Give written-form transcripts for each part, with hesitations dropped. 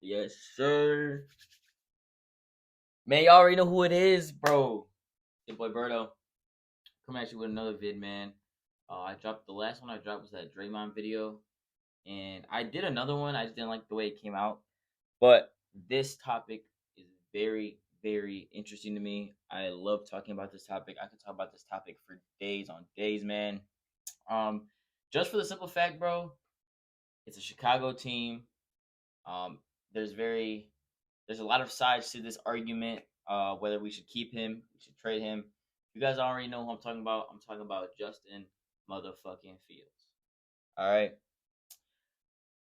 Yes, sir. Man, y'all already know who it is, bro. Your boy Berto. Coming at you with another vid, man. The last one I dropped was that Draymond video. And I did another one. I just didn't like the way it came out. But this topic is very, very interesting to me. I love talking about this topic. I could talk about this topic for days on days, man. Um, just for the simple fact, bro, it's a Chicago team. Um, there's very there's a lot of sides to this argument. Whether we should keep him, we should trade him. You guys already know who I'm talking about. I'm talking about Justin motherfucking Fields. All right.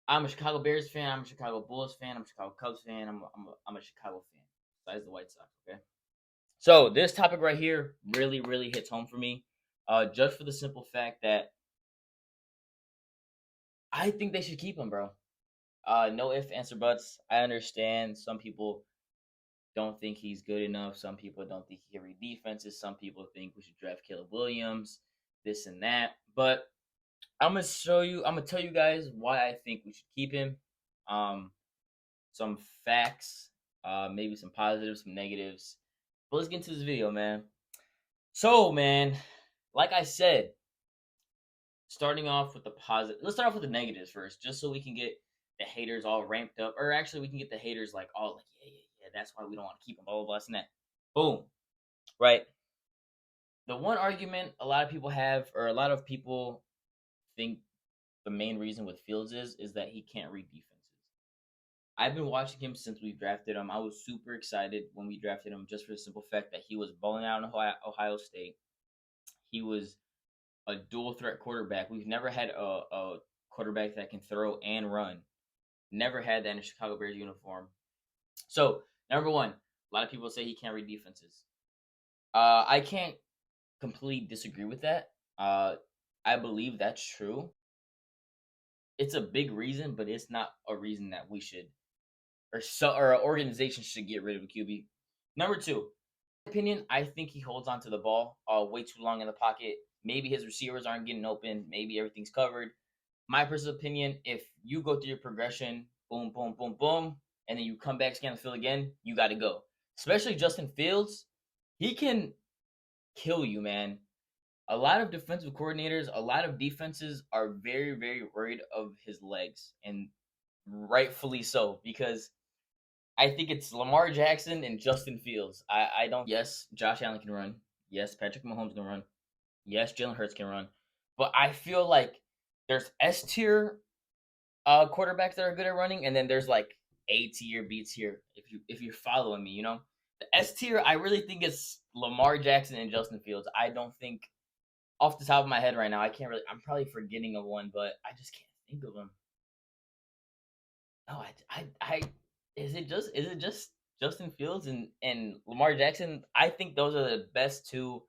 I'm a Chicago Bears fan. I'm a Chicago Bulls fan. I'm a Chicago Cubs fan. I'm a Chicago fan. Besides the White Sox. Okay. So this topic right here really, really hits home for me. Just for the simple fact that I think they should keep him, bro. No ifs, ands, or buts. I understand some people don't think he's good enough. Some people don't think he can read defenses. Some people think we should draft Caleb Williams, this and that. But I'm gonna tell you guys why I think we should keep him. Um, some facts, maybe some positives, some negatives. But let's get into this video, man. So, man, like I said, starting off with the positive. Let's start off with the negatives first, just so we can get the haters all ramped up, or actually, we can get the haters like all like, yeah, that's why we don't want to keep him, blah blah blah, and that. Boom, right? The one argument a lot of people have, or a lot of people think the main reason with Fields is that he can't read defenses. I've been watching him since we drafted him. I was super excited when we drafted him just for the simple fact that he was balling out in Ohio State. He was a dual threat quarterback. We've never had a quarterback that can throw and run. Never had that in a Chicago Bears uniform. So, number one, a lot of people say he can't read defenses. I can't completely disagree with that. I believe that's true. It's a big reason, but it's not a reason that we should or an organization should get rid of a QB. Number two, opinion, I think he holds onto the ball way too long in the pocket. Maybe his receivers aren't getting open. Maybe everything's covered. My personal opinion, if you go through your progression, boom, boom, boom, boom, and then you come back, scan the field again, you got to go. Especially Justin Fields, he can kill you, man. A lot of defensive coordinators, a lot of defenses are very, very worried of his legs, and rightfully so, because I think it's Lamar Jackson and Justin Fields. I don't. Yes, Josh Allen can run. Yes, Patrick Mahomes can run. Yes, Jalen Hurts can run. But I feel like there's S tier quarterbacks that are good at running, and then there's like A tier, B tier. If you're following me, the S tier. I really think it's Lamar Jackson and Justin Fields. I don't think off the top of my head right now. I can't really. I'm probably forgetting of one, but I just can't think of them. No, I is it just Justin Fields and Lamar Jackson? I think those are the best two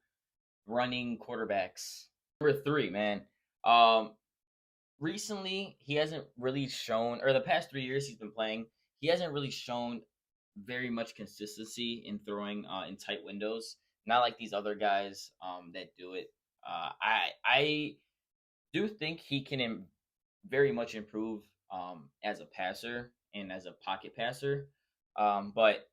running quarterbacks. Number three, man. Um, recently he hasn't really shown, or the past 3 years he's been playing, he hasn't really shown very much consistency in throwing in tight windows. Not like these other guys that do it. I do think he can very much improve as a passer and as a pocket passer. But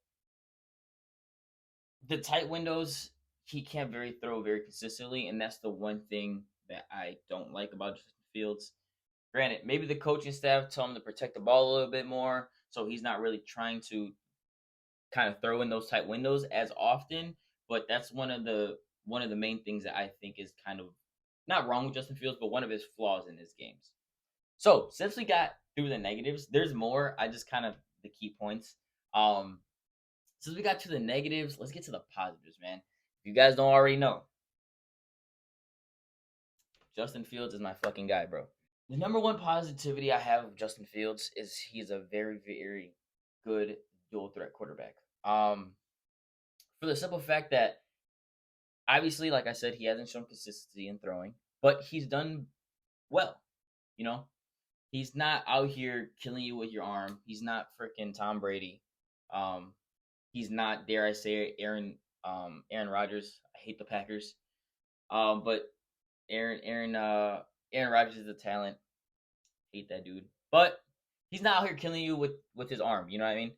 the tight windows, he can't throw very consistently, and that's the one thing that I don't like about Justin Fields. Granted, maybe the coaching staff tell him to protect the ball a little bit more, so he's not really trying to kind of throw in those tight windows as often. But that's one of the main things that I think is kind of not wrong with Justin Fields, but one of his flaws in his games. So since we got through the negatives, there's more. I just kind of the key points. Um, since we got to the negatives, let's get to the positives, man. If you guys don't already know, Justin Fields is my fucking guy, bro. The number one positivity I have of Justin Fields is he's a very, very good dual threat quarterback. For the simple fact that obviously, like I said, he hasn't shown consistency in throwing, but he's done well. You know, he's not out here killing you with your arm. He's not freaking Tom Brady. He's not, dare I say it, Aaron Rodgers. I hate the Packers. But Aaron Rodgers is a talent. Hate that dude. But He's not out here killing you with his arm. You know what I mean?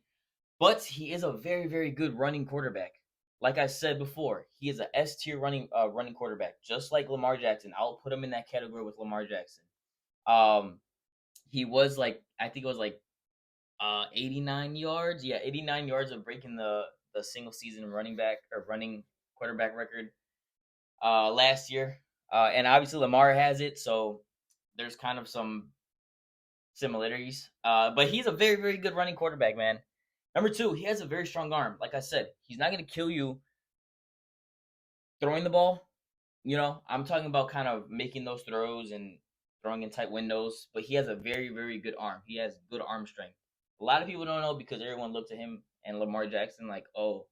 But he is a very very good running quarterback. Like I said before, he is a S tier running quarterback, just like Lamar Jackson. I'll put him in that category with Lamar Jackson. Um, he was like I think it was like 89 yards. Yeah, 89 yards of breaking the single season running back or running quarterback record last year. And obviously Lamar has it, so there's kind of some similarities. But he's a very very good running quarterback, man. Number two, he has a very strong arm. Like I said, he's not going to kill you throwing the ball. You know, I'm talking about kind of making those throws and throwing in tight windows. But he has a very very good arm. He has good arm strength. A lot of people don't know because everyone looks at him and Lamar Jackson like, oh,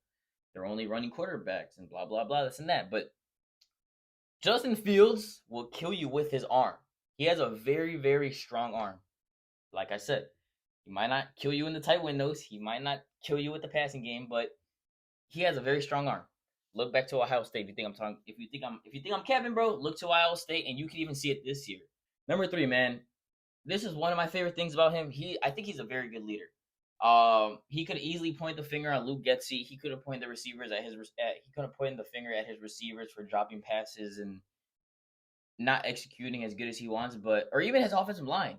they're only running quarterbacks and blah blah blah, this and that. But Justin Fields will kill you with his arm. He has a very very strong arm. Like I said, he might not kill you in the tight windows. He might not kill you with the passing game, but he has a very strong arm. Look back to Ohio State. If you think I'm talking, if you think I'm Kevin, bro, look to Ohio State, and you can even see it this year. Number three, man, this is one of my favorite things about him. I think he's a very good leader. He could easily point the finger on Luke Getsy. He could have pointed the receivers at he could have pointed the finger at his receivers for dropping passes and not executing as good as he wants, but or even his offensive line.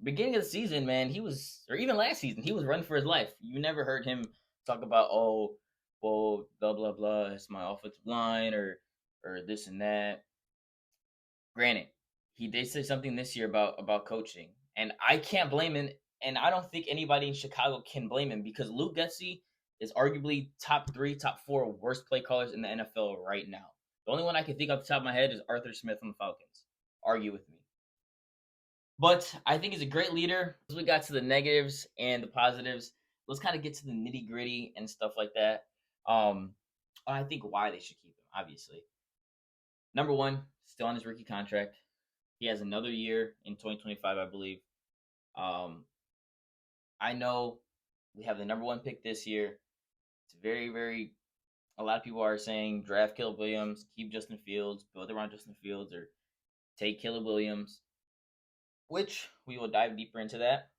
Beginning of the season, man, he was, or even last season, he was running for his life. You never heard him talk about, oh, well, blah blah blah, it's my offensive line or this and that. Granted, he did say something this year about coaching, and I can't blame him. And I don't think anybody in Chicago can blame him because Luke Getsy is arguably top three, top four worst play callers in the NFL right now. The only one I can think off the top of my head is Arthur Smith on the Falcons. Argue with me. But I think he's a great leader. As we got to the negatives and the positives, let's kind of get to the nitty gritty and stuff like that. I think why they should keep him, obviously. Number one, still on his rookie contract. He has another year in 2025, I believe. Um, I know we have the number one pick this year. It's very, very. A lot of people are saying draft Caleb Williams, keep Justin Fields, build around Justin Fields, or take Caleb Williams, which we will dive deeper into that.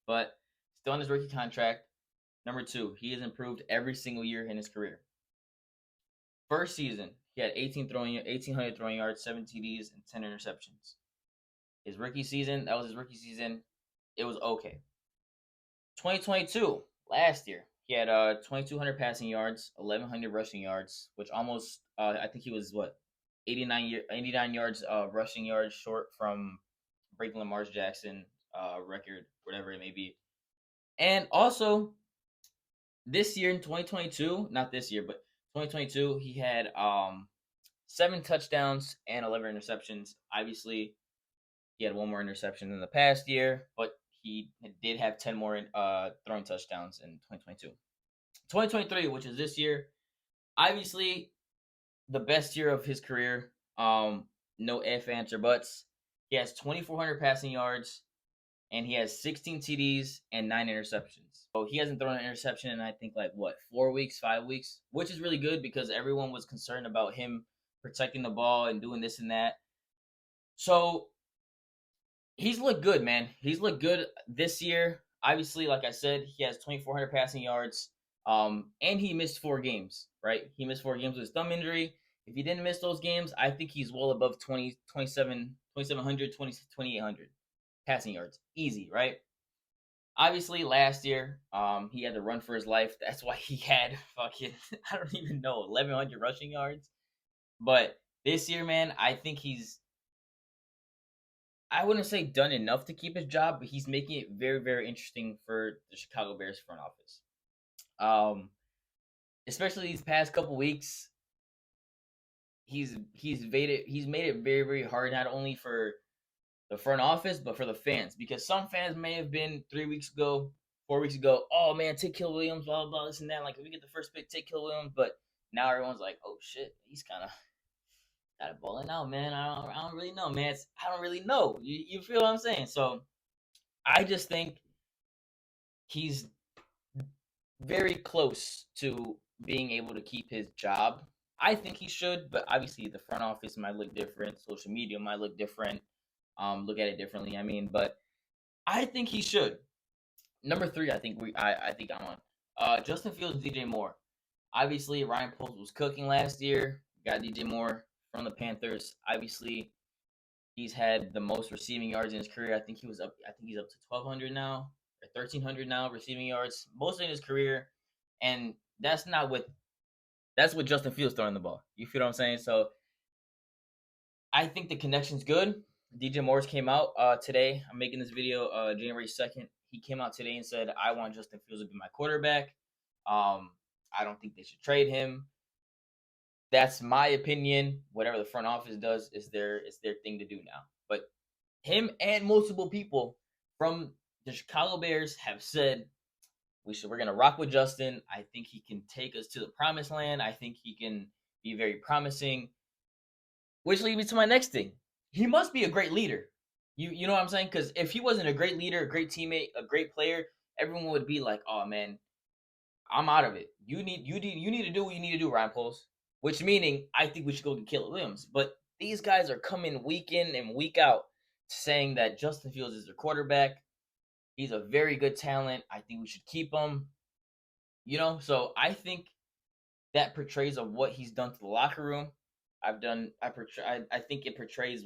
But still on his rookie contract. Number two, he has improved every single year in his career. First season, he had 1,800 throwing yards, 7 TDs, and 10 interceptions. His rookie season, that was his rookie season. It was okay. 2022, last year, he had 2,200 passing yards, 1,100 rushing yards, which almost, I think he was what, 89 yards rushing yards short from breaking Lamar Jackson record, whatever it may be. And also, this year in 2022, not this year, but 2022, he had 7 touchdowns and 11 interceptions. Obviously, he had one more interception than the past year, but he did have 10 more throwing touchdowns in 2022. 2023, which is this year, obviously the best year of his career. No ifs, ands, or buts. He has 2,400 passing yards, and he has 16 TDs and 9 interceptions. So he hasn't thrown an interception in I think like what 4 weeks, 5 weeks, which is really good because everyone was concerned about him protecting the ball and doing this and that. So he's looked good, man. He's looked good this year. Obviously, like I said, he has 2,400 passing yards. And he missed 4 games, right? He missed 4 games with his thumb injury. If he didn't miss those games, I think he's well above 2,700, 2,800 passing yards. Easy, right? Obviously, last year, he had to run for his life. That's why he had fucking, I don't even know, 1,100 rushing yards. But this year, man, I think I wouldn't say done enough to keep his job, but he's making it very, very interesting for the Chicago Bears front office. Especially these past couple weeks, he's made it very, very hard, not only for the front office, but for the fans. Because some fans may have been 3 weeks ago, 4 weeks ago, oh man, take Caleb Williams, blah, blah, blah, this and that. Like, if we get the first pick, take Caleb Williams. But now everyone's like, oh shit, he's kind of balling out, man. I don't really know, man. I don't really know. You feel what I'm saying? So I just think he's very close to being able to keep his job. I think he should, but obviously the front office might look different. Social media might look different. Look at it differently. I mean, but I think he should. Number 3, I think I'm on. Justin Fields, DJ Moore. Obviously, Ryan Poles was cooking last year. Got DJ Moore from the Panthers. Obviously, he's had the most receiving yards in his career. I think he's up to 1,200 now or 1,300 now receiving yards, most in his career. And that's with Justin Fields throwing the ball. You feel what I'm saying? So I think the connection's good. DJ Morris came out today. I'm making this video January 2nd. He came out today and said, I want Justin Fields to be my quarterback. I don't think they should trade him. That's my opinion. Whatever the front office does is their thing to do now. But him and multiple people from the Chicago Bears have said we're gonna rock with Justin. I think he can take us to the promised land. I think he can be very promising. Which leads me to my next thing. He must be a great leader. You know what I'm saying? Because if he wasn't a great leader, a great teammate, a great player, everyone would be like, "Oh man, I'm out of it. You need to do what you need to do, Ryan Poles." Which meaning I think we should go get Caleb Williams. But these guys are coming week in and week out saying that Justin Fields is their quarterback. He's a very good talent. I think we should keep him. So I think that portrays of what he's done to the locker room. I think it portrays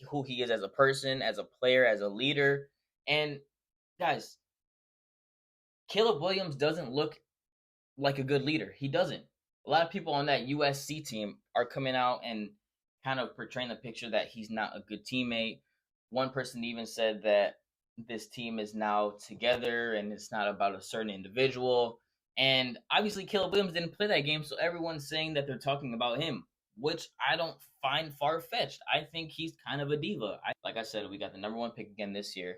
who he is as a person, as a player, as a leader. And guys, Caleb Williams doesn't look like a good leader. He doesn't. A lot of people on that USC team are coming out and kind of portraying the picture that he's not a good teammate. One person even said that this team is now together and it's not about a certain individual. And obviously, Caleb Williams didn't play that game, so everyone's saying that they're talking about him, which I don't find far fetched. I think he's kind of a diva. Like I said, we got the number 1 pick again this year.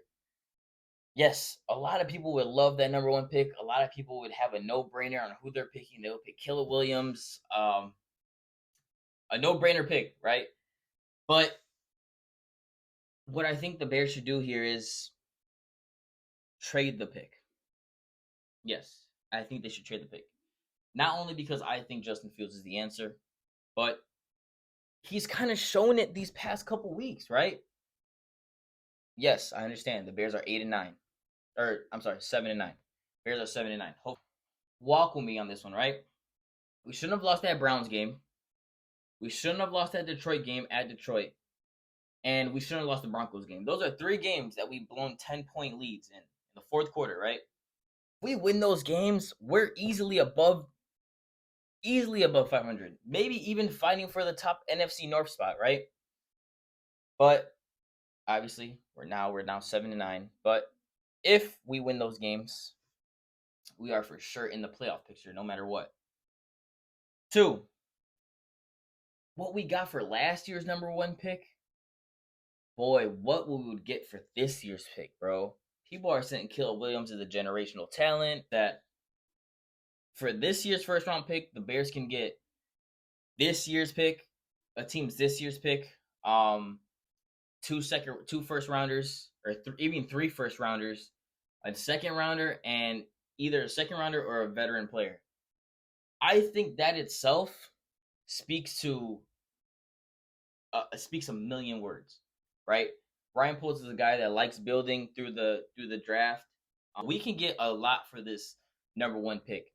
Yes, a lot of people would love that number 1 pick. A lot of people would have a no-brainer on who they're picking. They would pick Caleb Williams, a no-brainer pick, right? But what I think the Bears should do here is trade the pick. Yes, I think they should trade the pick. Not only because I think Justin Fields is the answer, but he's kind of shown it these past couple weeks, right? Yes, I understand. The Bears are 8-9. Or I'm sorry, 7-9. Bears are 7-9. Walk with me on this one, right? We shouldn't have lost that Browns game. We shouldn't have lost that Detroit game at Detroit. And we shouldn't have lost the Broncos game. Those are 3 games that we've blown 10-point leads in the fourth quarter, right? If we win those games, we're easily above 500. Maybe even fighting for the top NFC North spot, right? But obviously, we're now 7-9. But if we win those games, we are for sure in the playoff picture, no matter what. 2, what we got for last year's number 1 pick, boy, what we would get for this year's pick, bro. People are saying Caleb Williams is a generational talent. That for this year's first round pick, the Bears can get this year's pick, a team's this year's pick, 2 first rounders, or even 3 first rounders, a second rounder, and either a second rounder or a veteran player. I think that itself speaks a million words, right? Ryan Poles is a guy that likes building through the draft. We can get a lot for this number 1 pick.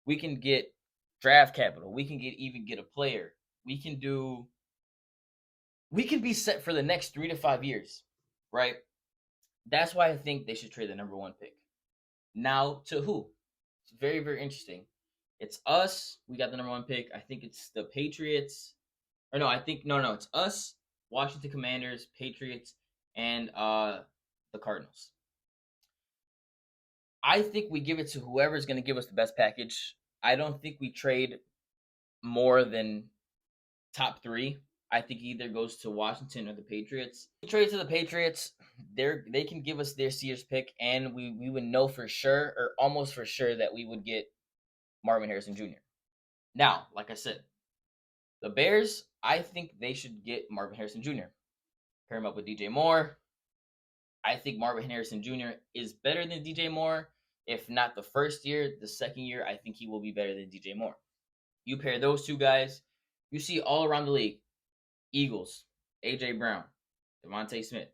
We can get draft capital. We can even get a player. We can be set for the next 3 to 5 years, right? That's why I think they should trade the number 1 pick. Now to who? It's very, very interesting. It's us. We got the number 1 pick. I think it's the Patriots. Or no, it's us, Washington Commanders, Patriots, and the Cardinals. I think we give it to whoever's going to give us the best package. I don't think we trade more than top 3. I think either goes to Washington or the Patriots. If we trade to the Patriots, they can give us their Sears pick, and we would know for sure, or almost for sure, that we would get Marvin Harrison Jr. Now, like I said, the Bears, I think they should get Marvin Harrison Jr. Pair him up with DJ Moore. I think Marvin Harrison Jr. is better than DJ Moore. If not the first year, the second year, I think he will be better than DJ Moore. You pair those 2 guys, you see all around the league, Eagles, AJ Brown, Devontae Smith,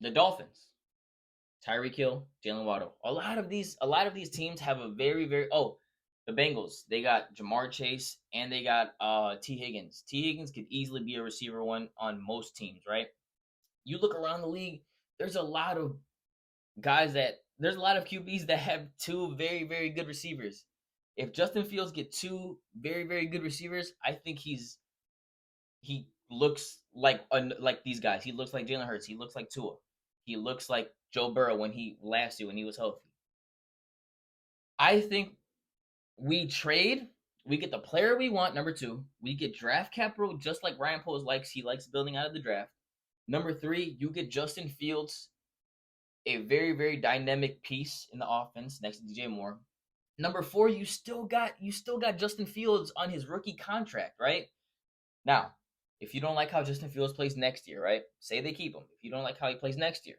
The Dolphins, Tyreek Hill, Jalen Waddle. A lot of these teams have a very. Oh, the Bengals. They got Jamar Chase and they got T Higgins. T Higgins could easily be a receiver one on most teams, right? You look around the league. There's a lot of there's a lot of QBs that have two very good receivers. If Justin Fields get two very good receivers, I think he looks like these guys. He looks like Jalen Hurts. He looks like Tua. He looks like Joe Burrow when he last year when he was healthy. I think we trade. We get the player we want. Number two, we get draft capital just like Ryan Poles likes. He likes building out of the draft. Number three, you get Justin Fields, a very dynamic piece in the offense next to DJ Moore. Number four, you still got Justin Fields on his rookie contract, right? Now, if you don't like how Justin Fields plays next year, right? Say they keep him. If you don't like how he plays next year,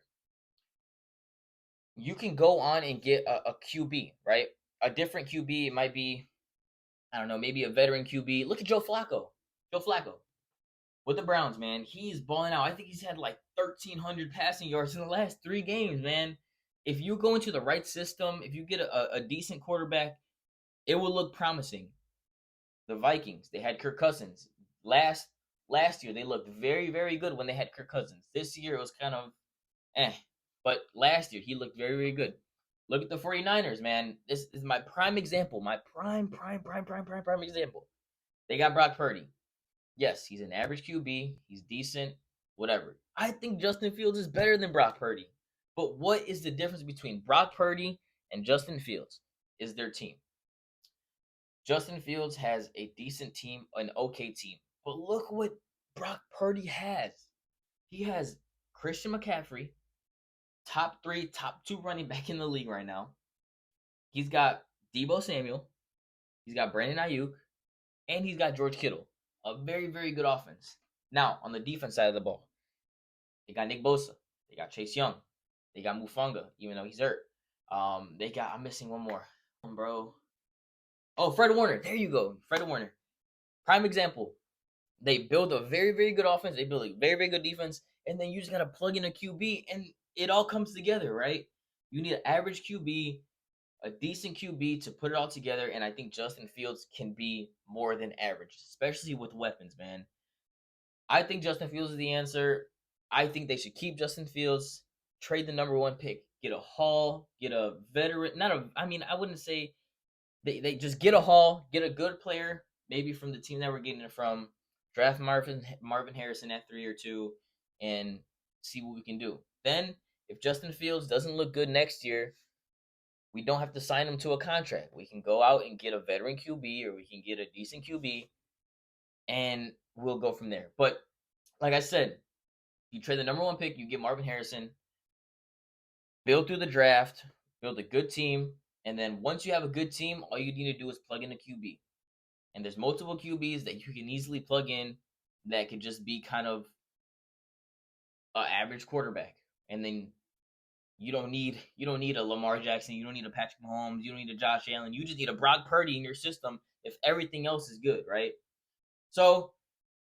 you can go on and get a QB, right? A different QB. It might be, I don't know, maybe a veteran QB. Look at Joe Flacco. Joe Flacco with the Browns, man. He's balling out. I think he's had like 1,300 passing yards in the last 3 games, man. If you go into the right system, if you get a decent quarterback, it will look promising. The Vikings, they had Kirk Cousins. Last year, they looked very good when they had Kirk Cousins. This year, it was kind of eh. But last year, he looked very good. Look at the 49ers, man. This is my prime example. My prime example. They got Brock Purdy. Yes, he's an average QB. He's decent, whatever. I think Justin Fields is better than Brock Purdy. But what is the difference between Brock Purdy and Justin Fields? Is their team. Justin Fields has a decent team, an okay team. But look what Brock Purdy has. He has Christian McCaffrey, top three, top two running back in the league right now. He's got Deebo Samuel. He's got Brandon Ayuk. And he's got George Kittle. A very good offense. Now, on the defense side of the ball, they got Nick Bosa. They got Chase Young. They got Mufanga, even though he's hurt. I'm missing one more. Bro. Oh, Fred Warner. There you go. Fred Warner. Prime example. They build a very good offense. They build a very good defense. And then you just got to plug in a QB and it all comes together, right? You need an average QB, a decent QB to put it all together. And I think Justin Fields can be more than average, especially with weapons, man. I think Justin Fields is the answer. I think they should keep Justin Fields, trade the number one pick, get a haul, get a veteran. I wouldn't say they just get a haul, get a good player, maybe from the team that we're getting it from. Draft Marvin Harrison at 3 or 2, and see what we can do. Then, if Justin Fields doesn't look good next year, we don't have to sign him to a contract. We can go out and get a veteran QB, or we can get a decent QB, and we'll go from there. But like I said, you trade the number one pick, you get Marvin Harrison, build through the draft, build a good team, and then once you have a good team, all you need to do is plug in a QB. And there's multiple QBs that you can easily plug in that could just be kind of an average quarterback. And then you don't need a Lamar Jackson, you don't need a Patrick Mahomes, you don't need a Josh Allen. You just need a Brock Purdy in your system if everything else is good, right? So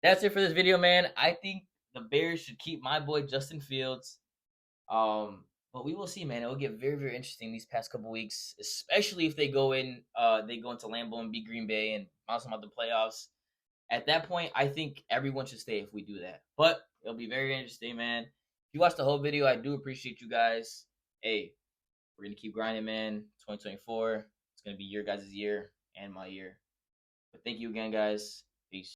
that's it for this video, man. I think the Bears should keep my boy Justin Fields. But we will see, man. It will get very interesting these past couple weeks, especially if they go into Lambeau and beat Green Bay and bounce them out the playoffs. At that point, I think everyone should stay if we do that. But it'll be very interesting, man. If you watched the whole video, I do appreciate you guys. Hey, we're gonna keep grinding, man. 2024, it's gonna be your guys' year and my year. But thank you again, guys. Peace.